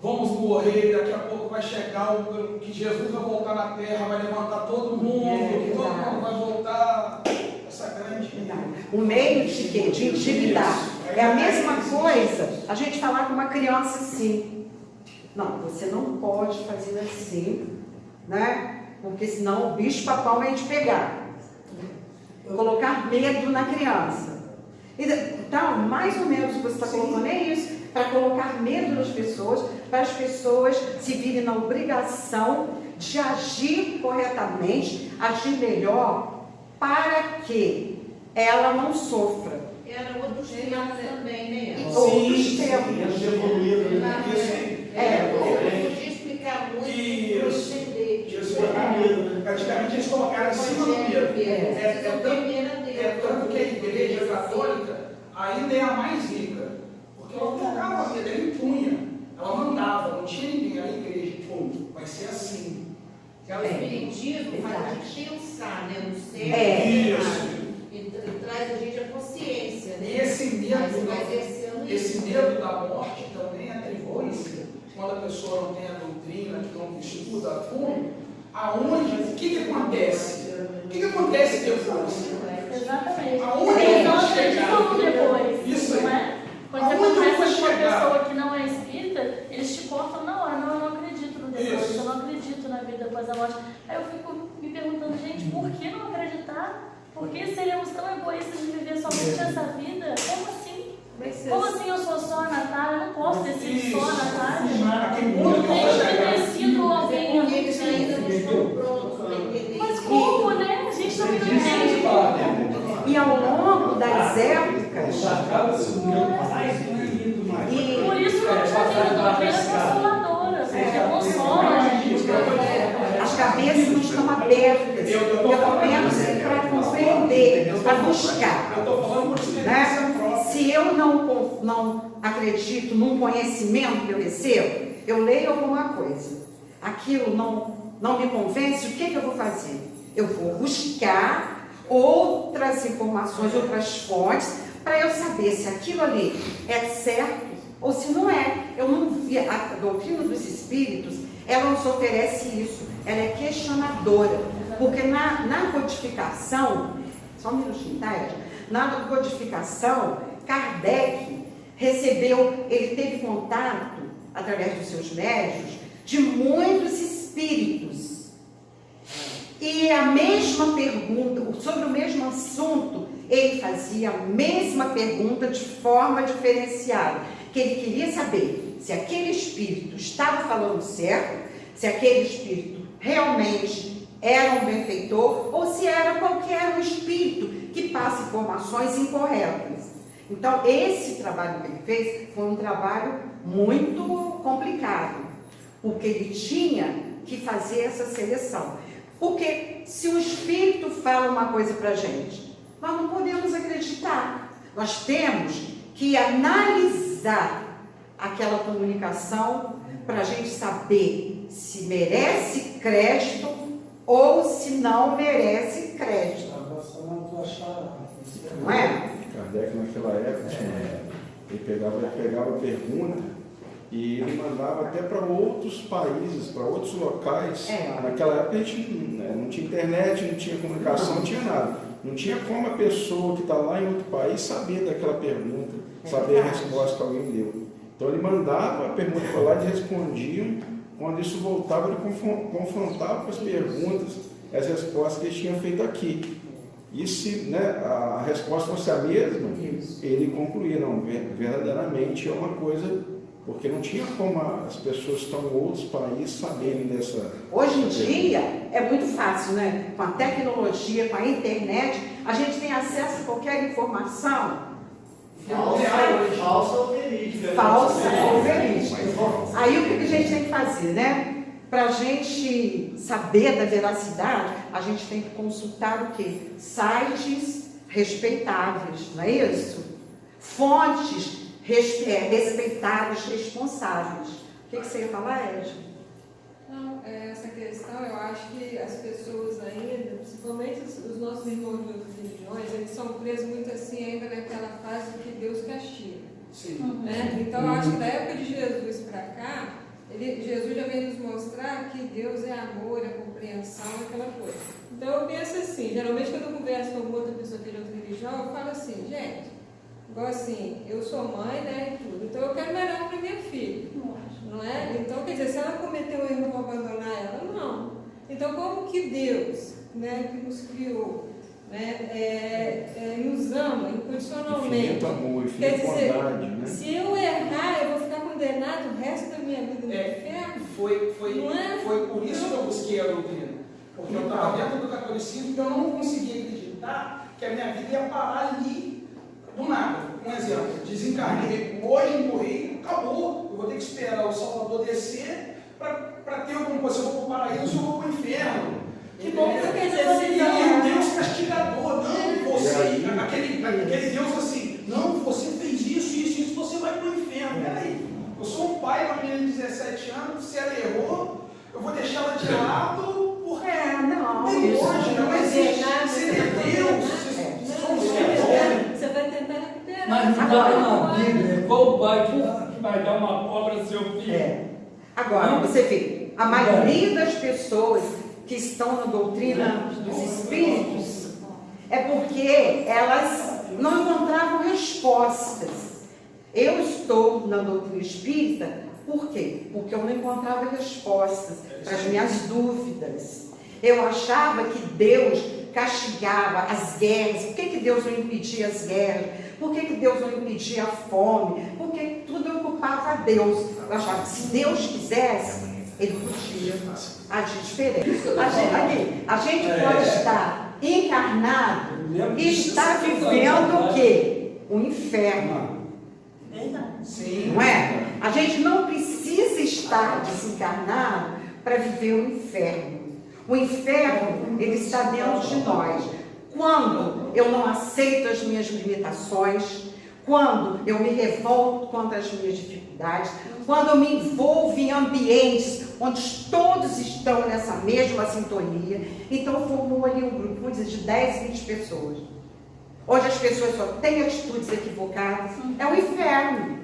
vamos morrer, daqui a pouco vai chegar, que Jesus vai voltar na terra, vai levantar todo mundo, que todo mundo vai voltar. Essa grande... O meio de quê? De intimidar. É a mesma coisa a gente falar com uma criança assim. Não, você não pode fazer assim, né? Porque senão o bicho papão vai te pegar. Colocar medo na criança. Então, mais ou menos o que você está colocando é isso, para colocar medo nas pessoas, para as pessoas se virem na obrigação de agir corretamente, agir melhor, para que ela não sofra. Era outros tempos também, né? Outros tempos. evoluído, né? Eu podia explicar muito para entender. Antigamente eles colocaram em cima do medo. Tanto que a igreja católica ainda é a mais rica. Porque ela colocava medo, ela impunha. Ela mandava, não tinha ninguém. A igreja, vai ser assim. O espiritismo faz a gente pensar, né? No céu. Isso. E traz a gente a consciência, né? E esse medo da morte também atribui-se quando a pessoa não tem a doutrina, que não estuda a fundo, o que acontece? O que acontece depois? Exatamente. Aonde ele vai chegar? Depois. Isso aí. Porque seremos tão egoístas de viver somente essa vida? Como assim? Como assim eu sou só a Natália? Eu não posso ter sido só a Natália. Eu tenho ter sido alguém. Eles ainda não estão prontos para entender. Mas como, né? A gente também não entende. E ao longo das épocas, E por isso que eu chamo de doutrina consoladora, porque consola a gente. as cabeças não estão abertas, pelo menos para compreender, para buscar. Eu estou falando por experiência Né? própria. Se eu não acredito num conhecimento que eu recebo, eu leio alguma coisa, aquilo não me convence, o que eu vou fazer? Eu vou buscar outras informações, outras fontes, para eu saber se aquilo ali é certo ou se não é. A doutrina dos espíritos, ela nos oferece isso, ela é questionadora, porque na codificação, só um minutinho, tá, Ed? Na codificação, Kardec ele teve contato, através dos seus médios, de muitos espíritos. E a mesma pergunta, sobre o mesmo assunto, ele fazia a mesma pergunta de forma diferenciada, que ele queria saber se aquele espírito estava falando certo, se aquele espírito realmente era um benfeitor, ou se era qualquer um espírito que passa informações incorretas. Então, esse trabalho que ele fez foi um trabalho muito complicado, porque ele tinha que fazer essa seleção. Porque se o espírito fala uma coisa para a gente, nós não podemos acreditar. Nós temos que analisar aquela comunicação para a gente saber se merece crédito ou se não merece crédito. Não é? Kardec, naquela época, ele pegava a pergunta e ele mandava até para outros países, para outros locais. Naquela época a gente não tinha internet, não tinha comunicação, não tinha nada. Não tinha como a pessoa que está lá em outro país saber daquela pergunta, saber a resposta que alguém deu. Então ele mandava a pergunta para lá, eles respondiam. Quando isso voltava, ele confrontava com as perguntas, as respostas que eles tinham feito aqui. E se a resposta fosse a mesma, ele concluía, não, verdadeiramente é uma coisa, porque não tinha como as pessoas que estão em outros países saberem dessa... Hoje em dia é muito fácil, né? Com a tecnologia, com a internet, a gente tem acesso a qualquer informação. Falsa ou verídica. Falsa ou verídica. Aí o que a gente tem que fazer, né? Para a gente saber da veracidade, a gente tem que consultar o quê? Sites respeitáveis, não é isso? Fontes respeitáveis, responsáveis. O que você ia falar, Ed? Não, essa questão, eu acho que as pessoas ainda, principalmente os nossos irmãos de outras religiões, eles são presos muito assim ainda naquela fase que Deus castiga. Sim. Né? Então, eu acho que da época de Jesus para cá, Jesus já veio nos mostrar que Deus é amor, é compreensão, aquela coisa. Então eu penso assim, geralmente quando eu converso com outra pessoa que é de outra religião, eu falo assim, gente, igual assim, eu sou mãe, né, e tudo, então eu quero melhor para minha filha, não é? Então, quer dizer, se ela cometeu um erro, eu vou abandonar ela? Não. Então, como que Deus, né, que nos criou, né, nos ama incondicionalmente? Infinito amor, infinita bondade, né? Se eu errar, eu vou ficar condenado o resto da minha vida no inferno? Foi por isso que eu busquei a doutrina. Porque eu estava dentro do catolicismo e eu não conseguia acreditar que a minha vida ia parar ali do nada. Um exemplo, desencarnei, hoje morri, acabou. Eu vou ter que esperar o Salvador descer para ter alguma coisa. Eu vou para o paraíso ou eu vou para o inferno. Que bom que quer dizer E um Deus castigador, não você, aquele Deus assim, não, você fez isso, você vai para o inferno. Peraí, eu sou um pai, uma menina de 17 anos, se ela errou, eu vou deixar ela de lado, porque não, tem isso lógica, não mas existe. se é Deus, somos homens. Você vai tentar recuperar. Mas não está na Bíblia, qual o pai que vai dar uma cobra ao seu filho? Agora, você vê, a maioria das pessoas que estão na doutrina dos espíritos é porque elas não encontravam respostas. Eu estou na doutrina espírita, por quê? Porque eu não encontrava respostas para as minhas dúvidas. Eu achava que Deus castigava as guerras? Por que Deus não impedia as guerras? Por que Deus não impedia a fome? Porque tudo ocupava a Deus. Eu achava que se Deus quisesse, Ele podia agir diferente. A gente pode estar encarnado e estar vivendo o quê? O inferno. Verdade. Não é? A gente não precisa estar desencarnado para viver o inferno. O inferno, ele está dentro de nós. Quando eu não aceito as minhas limitações, quando eu me revolto contra as minhas dificuldades, quando eu me envolvo em ambientes onde todos estão nessa mesma sintonia, então formou ali um grupo, vamos dizer, de 10, 20 pessoas. Onde as pessoas só têm atitudes equivocadas, é o inferno.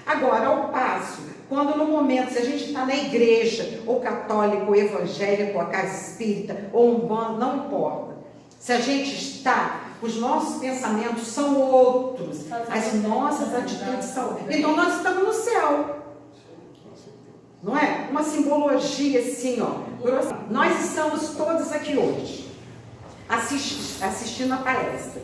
Agora, ao passo, quando no momento, se a gente está na igreja, ou católico, ou evangélico, ou a casa espírita, ou umbanda, não importa. Se a gente está, os nossos pensamentos são outros, as nossas atitudes são outras. Então nós estamos no céu. Não é? Uma simbologia assim, ó. Nós estamos todos aqui hoje, assistindo a palestra.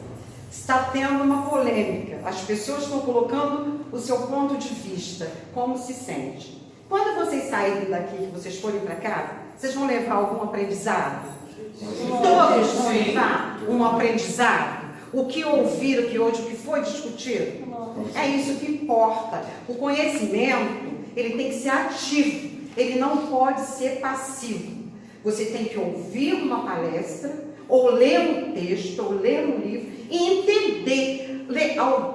Está tendo uma polêmica. As pessoas estão colocando o seu ponto de vista, como se sente. Quando vocês saírem daqui, que vocês forem para casa, vocês vão levar algum aprendizado? Todos vão levar um aprendizado? O que ouviram, o que hoje, o que foi discutido? É isso que importa. O conhecimento, ele tem que ser ativo. Ele não pode ser passivo. Você tem que ouvir uma palestra, ou ler um texto, ou ler um livro, e entender,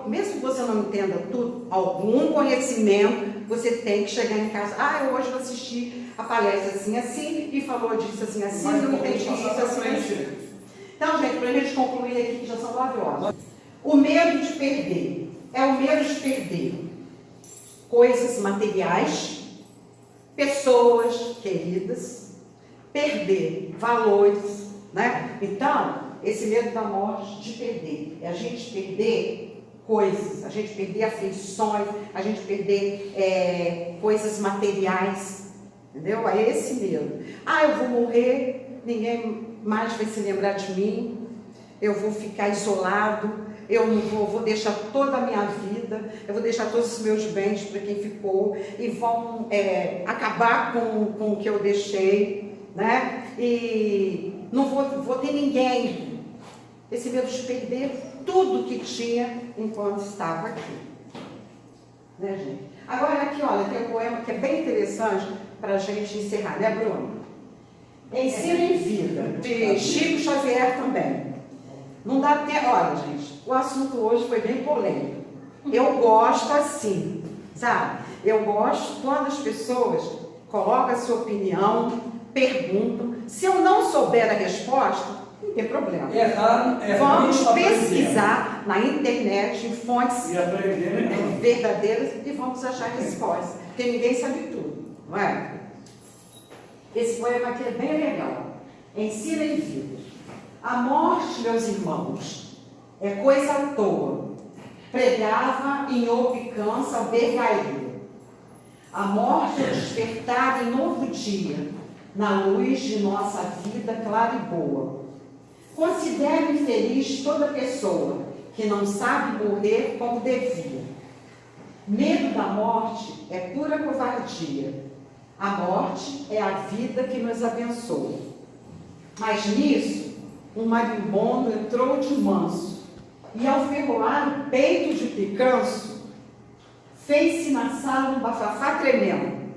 mesmo que você não entenda tudo, algum conhecimento, você tem que chegar em casa, eu hoje eu assisti a palestra assim, e falou disso assim, eu entendi isso assim. Então, gente, para a gente concluir aqui, que já são 9 horas. O medo de perder, é o medo de perder coisas materiais, pessoas queridas, perder valores, né? Então, esse medo da morte de perder, é a gente perder coisas, a gente perder aflições, a gente perder coisas materiais, entendeu? É esse medo. Eu vou morrer, ninguém mais vai se lembrar de mim, eu vou ficar isolado, eu não vou deixar toda a minha vida, eu vou deixar todos os meus bens para quem ficou, e vão acabar com o que eu deixei, né? E não vou ter ninguém. Esse medo de perder tudo que tinha enquanto estava aqui. Né, gente? Agora aqui, olha, tem um poema que é bem interessante para a gente encerrar, né, Bruno? Ensino em Vida, de Chico Xavier também. Não dá tempo. Olha, gente, o assunto hoje foi bem polêmico. Eu gosto assim, sabe? Eu gosto quando as pessoas colocam a sua opinião, perguntam. Se eu não souber a resposta, não tem problema. Vamos pesquisar na internet, em fontes verdadeiras, e vamos achar respostas. Porque ninguém sabe tudo, não é? Esse poema aqui é bem legal. Ensina em Vida. A morte, meus irmãos, é coisa à toa. Pregava em opicância ao bergaria. A morte é despertar em novo dia, na luz de nossa vida clara e boa. Considero infeliz toda pessoa que não sabe morrer como devia. Medo da morte é pura covardia. A morte é a vida que nos abençoa. Mas nisso, um marimbondo entrou de manso, e ao ferroar o peito de Picanço, fez-se na sala um bafafá tremendo.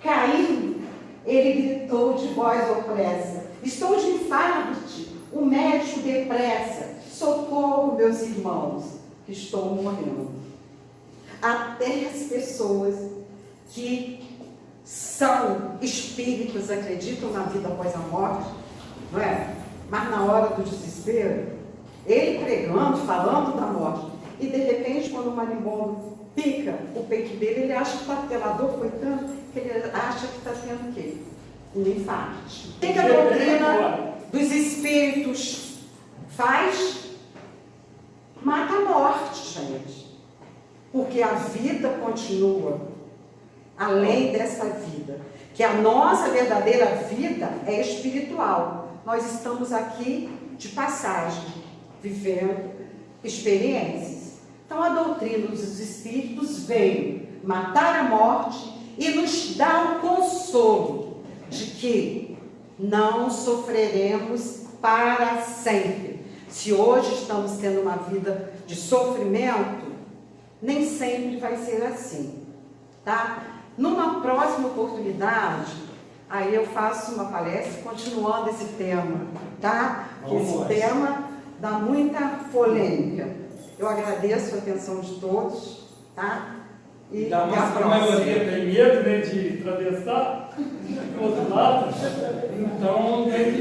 Caindo, ele gritou de voz opressa: estou de infarto, o médico depressa, socorro, meus irmãos, que estou morrendo. Até as pessoas que são espíritos, acreditam na vida após a morte, não é? Mas na hora do desespero, ele pregando, falando da morte, e de repente, quando o marimbondo pica o peito dele, ele acha que está pelador, foi tanto, que ele acha que está tendo o quê? Um infarto. O que a doutrina dos espíritos faz? Mata a morte, gente. Porque a vida continua além dessa vida. Que a nossa verdadeira vida é espiritual. nós estamos aqui de passagem, vivendo experiências. Então a doutrina dos Espíritos veio matar a morte e nos dar o consolo de que não sofreremos para sempre. Se hoje estamos tendo uma vida de sofrimento, nem sempre vai ser assim, tá? Numa próxima oportunidade, aí eu faço uma palestra continuando esse tema, tá? Que esse tema dá muita polêmica. Eu agradeço a atenção de todos, tá? E Ainda mais que a maioria tem medo, né, de atravessar do outro lado, então tem que